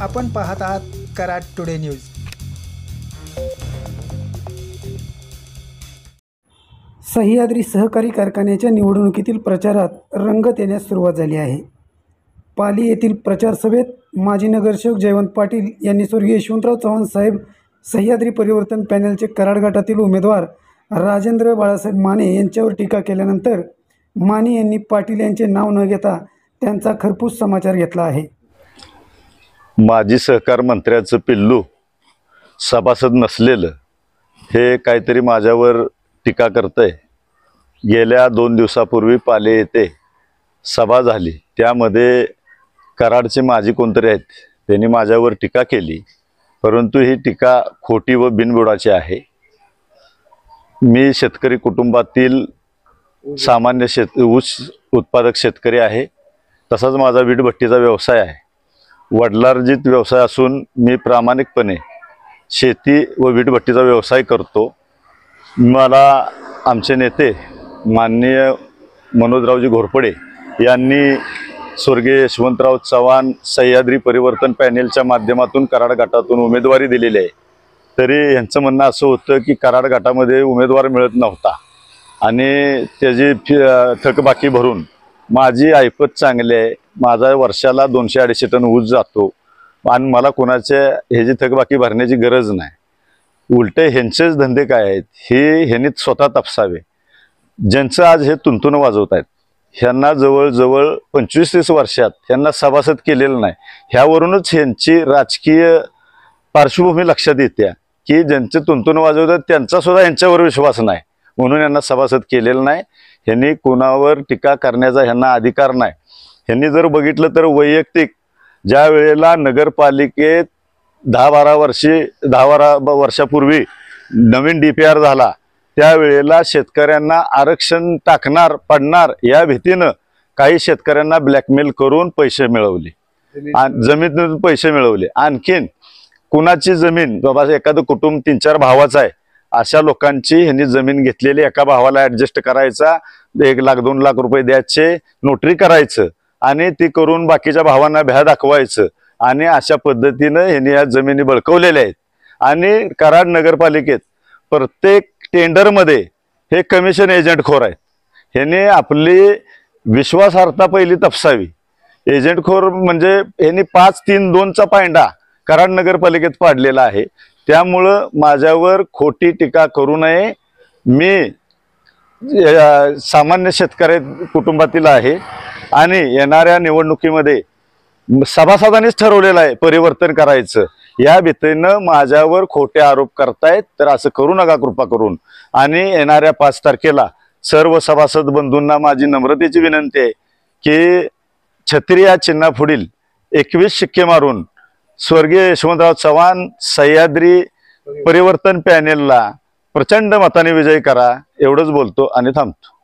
आपण पाहत आहात कराड टुडे न्यूज। सह्याद्री सहकारी कारखान्याच्या निवडणुकीतील प्रचारात रंगत येण्यास सुरुवात झाली आहे। पाली येथील प्रचार सभेत माजी नगरसेवक जयवंत पाटील यांनी स्वर्गीय यशवंतराव चव्हाण साहेब सह्याद्री परिवर्तन पॅनलचे कराड गटातील उमेदवार राजेंद्र बाळासाहेब माने यांच्यावर टीका केल्यानंतर माने यांनी पाटील यांचे नाव न घेता त्यांचा खरपूस समाचार घेतला आहे। माजी सहकार मंत्र्याचं पिल्लू सभासद नसलेलं हे काहीतरी माझ्यावर टीका करतंय। गेल्या 2 दिवसापूर्वी पाले येथे सभा झाली, त्यामध्ये कराडचे माजी कोणतरी आहेत त्यांनी माझ्यावर टीका केली, परंतु ही टीका खोटी व बिनबुडाची आहे। मी शेतकरी कुटुंबातील सामान्य ऊस उत्पादक शेतकरी आहे। तसाच माझा वीटभट्टीचा व्यवसाय आहे। वडिलार्जित व्यवसाय असून मी प्रामाणिकपणे शेती व वीटभट्टीचा व्यवसाय करतो। मला आमचे नेते माननीय मनोजरावजी घोरपडे यांनी स्वर्गीय यशवंतराव चव्हाण सह्याद्री परिवर्तन पॅनेलच्या माध्यमातून कराड गटातून उमेदवारी दिलेली आहे। तरी यांचं म्हणणं असं होतं की कराड गटामध्ये उमेदवार मिळत नव्हता आणि त्याची थकबाकी भरून माझी ऐपत चांगली आहे। माझा वर्षाला 200-250 टन ऊस जातो आणि मला कोणाच्या ह्याची थकबाकी भरण्याची गरज नाही। उलटे ह्यांचेच धंदे काय आहेत हे ह्यांनी स्वतः तपासावे। ज्यांचं आज हे तुंतुन वाजवत आहेत ह्यांना जवळजवळ 25-30 वर्षात ह्यांना सभासद केलेलं नाही। ह्यावरूनच ह्यांची राजकीय पार्श्वभूमी लक्षात येते की ज्यांचे तुंतुन वाजवतात त्यांचा सुद्धा यांच्यावर विश्वास नाही, म्हणून यांना सभासद केलेलं नाही। ह्यांनी कोणावर टीका करण्याचा ह्यांना अधिकार नाही। ह्यांनी जर बघितलं तर वैयक्तिक ज्या वेळेला नगरपालिकेत 10-12 वर्षापूर्वी नवीन DPR झाला त्यावेळेला शेतकऱ्यांना आरक्षण पडणार या भीतीनं काही शेतकऱ्यांना ब्लॅकमेल करून पैसे मिळवले, जमिनीतून पैसे मिळवले। आणखीन कुणाची जमीन बाबा एखादं कुटुंब 3-4 भावाचं आहे अशा लोकांची ह्यांनी जमीन घेतलेली, एका भावाला ऍडजस्ट करायचा, 1 लाख 2 लाख रुपये द्यायचे, नोटरी करायचं आणि ती करून बाकीच्या भावांना भ्या दाखवायचं आणि अशा पद्धतीनं ह्यांनी या जमिनी बळकवलेल्या आहेत। आणि कराड नगरपालिकेत प्रत्येक टेंडरमध्ये हे कमिशन एजंटखोर आहेत। ह्यांनी आपली विश्वासार्हता पहिली तपासावी। एजंटखोर म्हणजे ह्यांनी 5-3-2चा पायंडा कराड नगरपालिकेत पाडलेला आहे। त्यामुळं माझ्यावर खोटी टीका करू नये। मी सामान्य शेतकरी कुटुंबातील आहे आणि येणाऱ्या निवडणुकीमध्ये सभासदांनीच ठरवलेलं आहे परिवर्तन करायचं। या भीतीनं माझ्यावर खोटे आरोप करतायत, तर असं करू नका कृपा करून। आणि येणाऱ्या 5 तारखेला सर्व सभासद बंधूंना माझी नम्रतेची विनंती आहे की छत्री या चिन्हापुढील 21 शिक्के मारून स्वर्गीय यशवंतराव चव्हाण सह्याद्री परिवर्तन पॅनेलला प्रचंड मताने विजयी करा। एवढंच बोलतो आणि थांबतो।